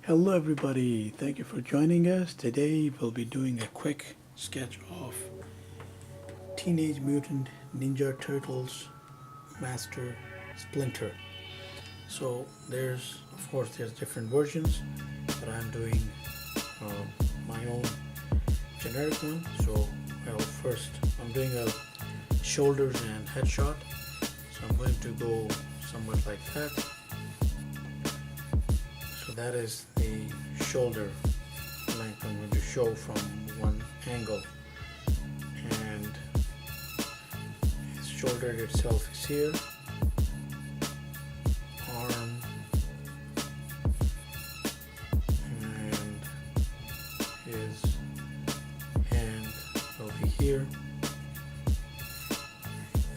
Hello everybody, thank you for joining us. Today we'll be doing a quick sketch of Teenage Mutant Ninja Turtles Master Splinter. So there's different versions, but I'm doing my own generic one. So first I'm doing a shoulders and head shot. So I'm going to go somewhat like that. So that is the shoulder length I'm going to show from one angle, and his shoulder itself is here, arm, and his hand will be here.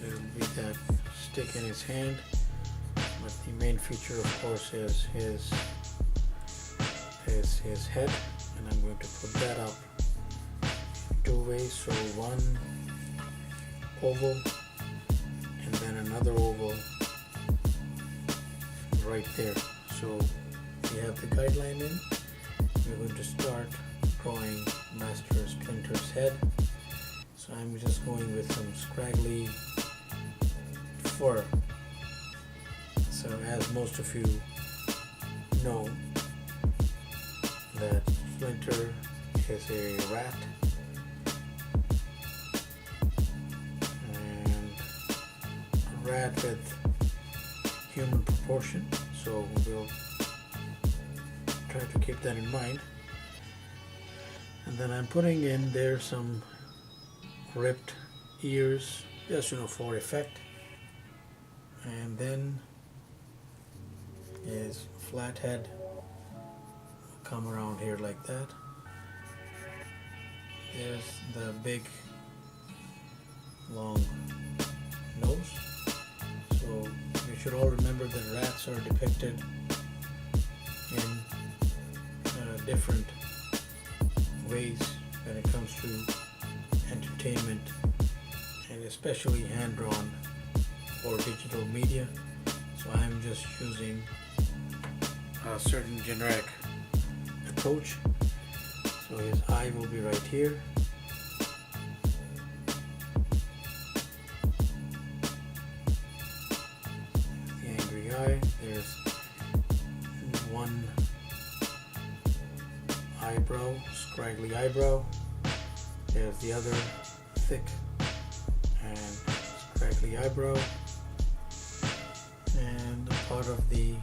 There will be that stick in his hand, but the main feature of course is his head, and I'm going to put that up two ways. So one oval and then another oval right there. So we have the guideline in. We're going to start drawing Master Splinter's head. So I'm just going with some scraggly fur. So as most of you know, that Splinter is a rat, and a rat with human proportion, so we'll try to keep that in mind. And then I'm putting in there some ripped ears, just for effect, and then his flat head come around here like that. There's the big long nose. So you should all remember that rats are depicted in different ways when it comes to entertainment, and especially hand-drawn or digital media. So I'm just using a certain generic approach. So his eye will be right here. The angry eye. There's one eyebrow, scraggly eyebrow. There's the other thick and scraggly eyebrow, and a part of the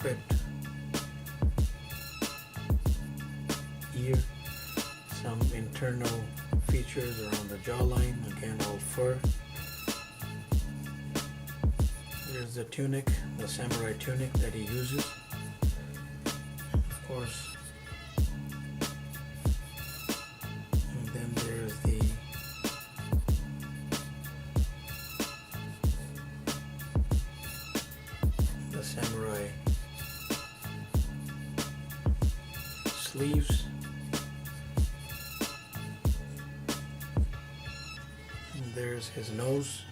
ripped ear, some internal features around the jawline, again all fur. There's the tunic, the samurai tunic that he uses, of course. And then there's the samurai sleeves, and there's his nose,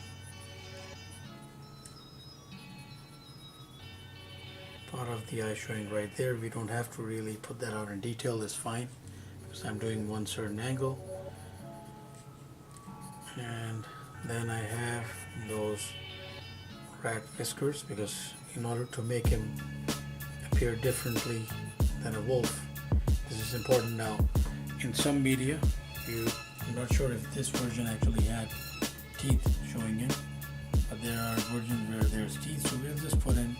part of the eye showing right there. We don't have to really put that out in detail, it's fine, because I'm doing one certain angle. And then I have those rat whiskers, because in order to make him appear differently than a wolf, this is important. Now, in some media, I'm not sure if this version actually had teeth showing in, but there are versions where there's teeth, so we'll just put in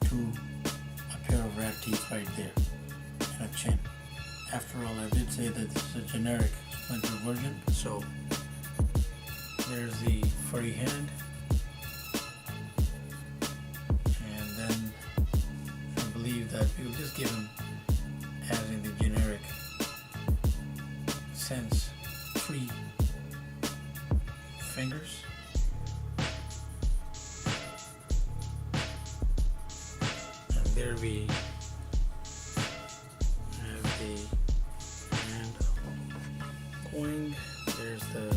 a pair of rat teeth right there, and a chin. After all, I did say that this is a generic Splinter version, so there's the furry hand, and then I believe that we'll just give him, as in the generic sense, 3 fingers. And there we have the hand going. There's the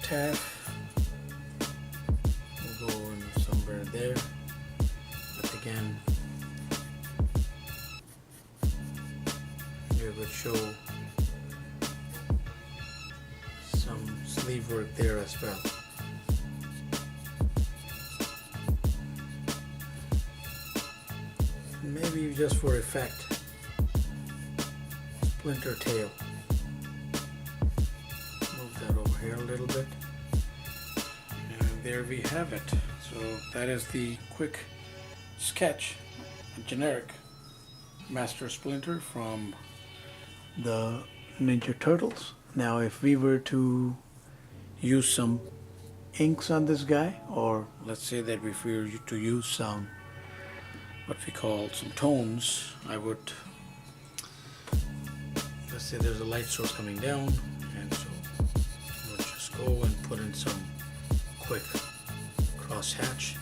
staff show some sleeve work there as well. Maybe just for effect, Splinter tail. Move that over here a little bit. And there we have it. So that is the quick sketch, a generic Master Splinter from the Ninja Turtles. Now if we were to use some inks on this guy, or let's say that if we were to use some what we call some tones, I would, let's say there's a light source coming down, and so I would just go and put in some quick cross hatch.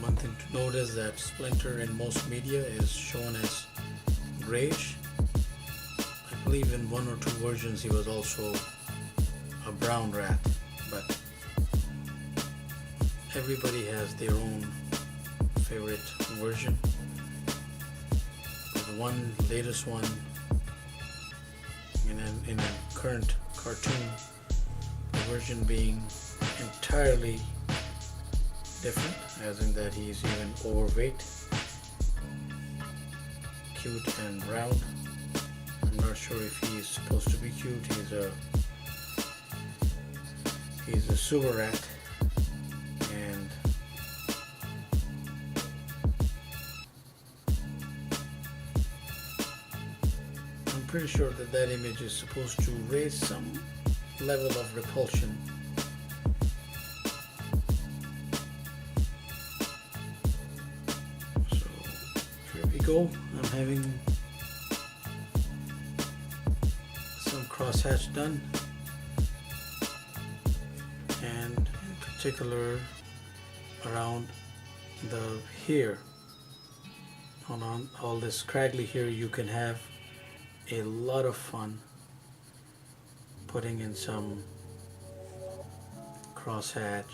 One thing to note is that Splinter in most media is shown as grayish. I believe in one or two versions he was also a brown rat, but everybody has their own favorite version. The one latest one in a current cartoon, the version being entirely different, as in that he's even overweight, cute and round. I'm not sure if he's supposed to be cute. He's a sewer rat, and I'm pretty sure that that image is supposed to raise some level of repulsion. So here we go. I'm having crosshatch done, and in particular around the hair, on all this scraggly hair, you can have a lot of fun putting in some crosshatch,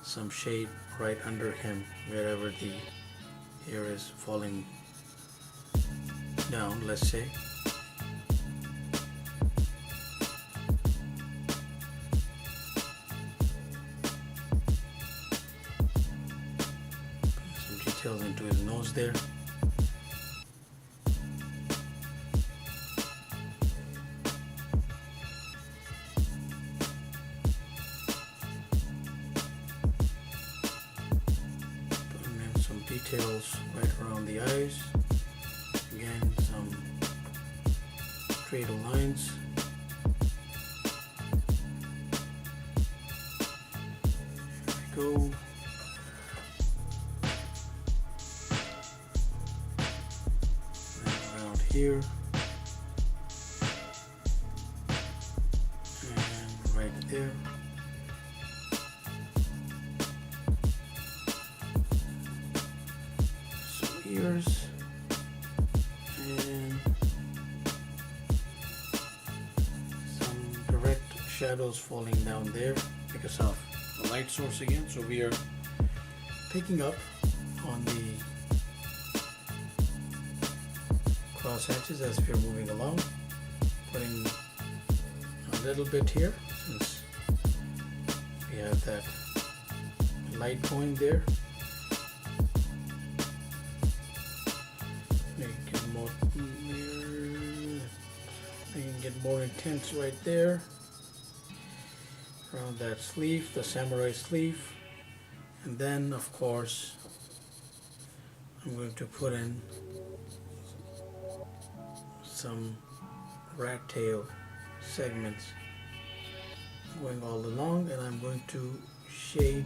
some shade right under him wherever the hair is falling down, let's say. Into his nose there. Putting in some details right around the eyes. Again, some straight lines. Here we go. Here and right there. Some ears and some direct shadows falling down there because of the light source again. So we are picking up on the cross hatches as we are moving along, putting a little bit here since we have that light going there. Make it get more intense right there around that sleeve, the samurai sleeve, and then of course I'm going to put in some rat tail segments going all along, and I'm going to shade.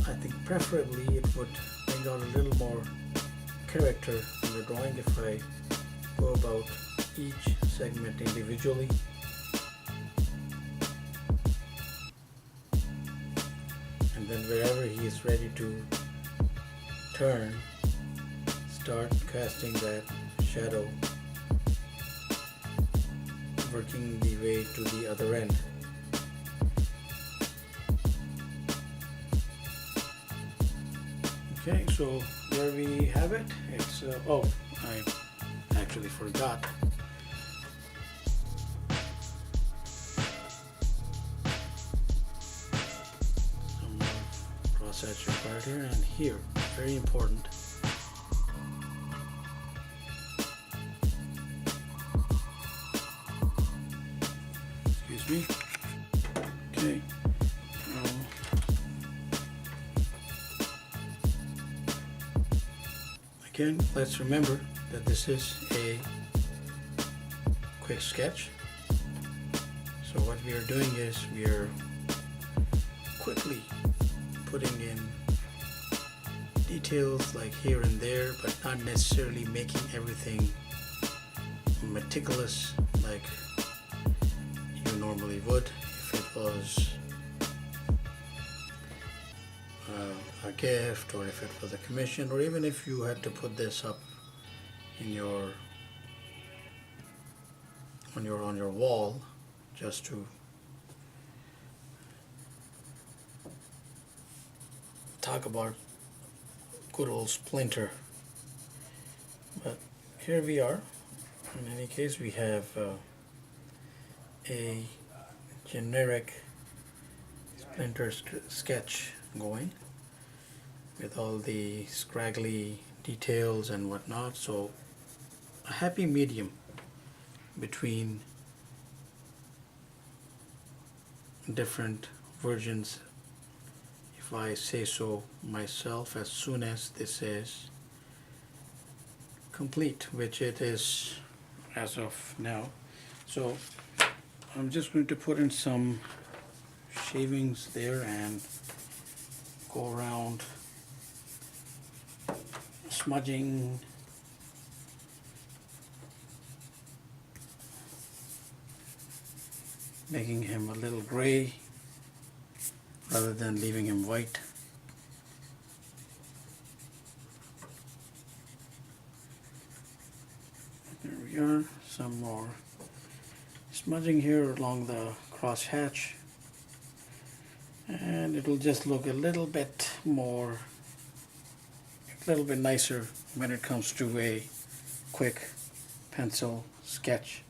I think preferably it would bring out a little more character in the drawing if I go about each segment individually. And then wherever he is ready to turn, start casting that shadow, working the way to the other end. Okay, so there we have it. It's oh, I actually forgot. Some more cross-hatch required here and here. Very important. Excuse me. Okay. Again, let's remember that this is a quick sketch. So what we are doing is we are quickly putting in details like here and there, but not necessarily making everything meticulous like you normally would if it was a gift, or if it was a commission, or even if you had to put this up in your on your wall just to talk about good old Splinter. But here we are. In any case, we have a generic Splinter sketch going with all the scraggly details and whatnot. So a happy medium between different versions, if I say so myself, as soon as this is complete, which it is as of now. So I'm just going to put in some shavings there and go around smudging, making him a little gray rather than leaving him white. There we are. Some more smudging here along the cross hatch, and it'll just look a little bit nicer when it comes to a quick pencil sketch.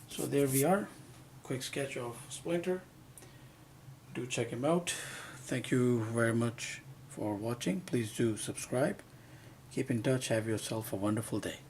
So there we are, quick sketch of Splinter. Do check him out. Thank you very much for watching. Please do subscribe. Keep in touch. Have yourself a wonderful day.